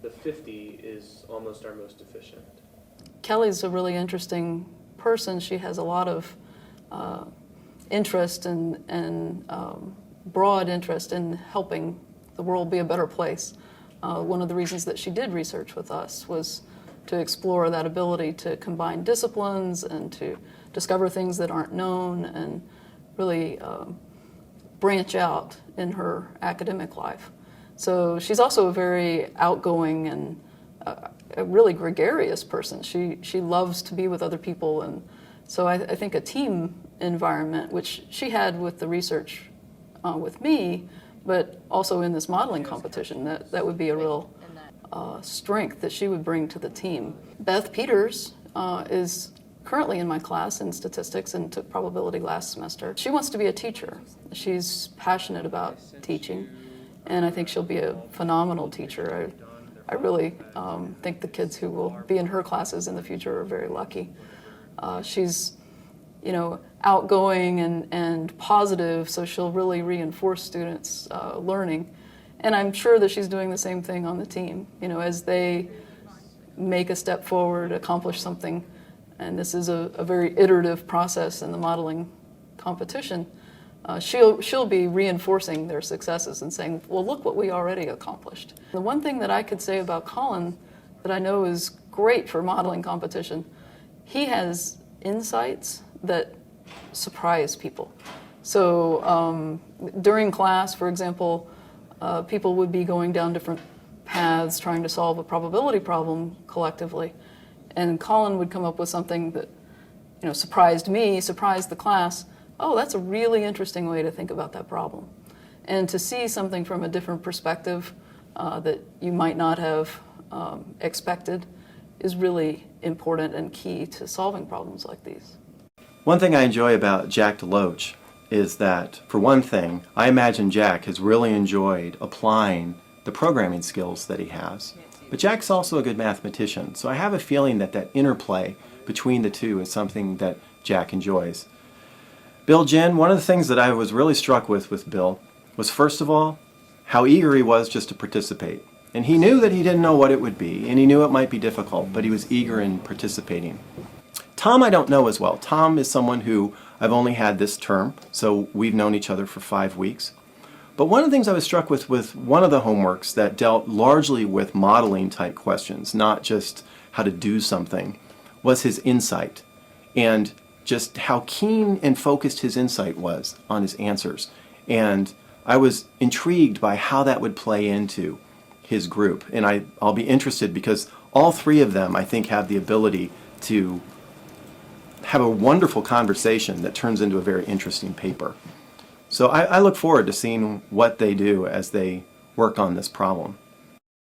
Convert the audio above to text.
the 50 is almost our most efficient. Kelly's a really interesting person. She has a lot of interest and broad interest in helping the world be a better place. One of the reasons that she did research with us was to explore that ability to combine disciplines and to discover things that aren't known and really branch out in her academic life. So she's also a very outgoing and a really gregarious person. She loves to be with other people, and so I think a team environment, which she had with the research with me, but also in this modeling competition, that would be a real strength that she would bring to the team. Beth Peters is currently in my class in statistics and took probability last semester. She wants to be a teacher. She's passionate about teaching, and I think she'll be a phenomenal teacher. I really think the kids who will be in her classes in the future are very lucky. She's, outgoing and positive, so she'll really reinforce students' learning. And I'm sure that she's doing the same thing on the team. As they make a step forward, accomplish something, and this is a very iterative process in the modeling competition, she'll be reinforcing their successes and saying, well, look what we already accomplished. The one thing that I could say about Colin that I know is great for modeling competition, he has insights that surprise people. So during class, for example, people would be going down different paths trying to solve a probability problem collectively, and Colin would come up with something that surprised me, surprised the class. Oh, that's a really interesting way to think about that problem. And to see something from a different perspective that you might not have expected is really important and key to solving problems like these. One thing I enjoy about Jack DeLoach is that, for one thing, I imagine Jack has really enjoyed applying the programming skills that he has. But Jack's also a good mathematician, so I have a feeling that that interplay between the two is something that Jack enjoys. Bill Jen, one of the things that I was really struck with Bill was, first of all, how eager he was just to participate. And he knew that he didn't know what it would be, and he knew it might be difficult, but he was eager in participating. Tom I don't know as well. Tom is someone who I've only had this term, so we've known each other for 5 weeks. But one of the things I was struck with one of the homeworks that dealt largely with modeling type questions, not just how to do something, was his insight, and just how keen and focused his insight was on his answers. And I was intrigued by how that would play into his group. And I'll be interested because all three of them, I think, have the ability to have a wonderful conversation that turns into a very interesting paper. So I look forward to seeing what they do as they work on this problem.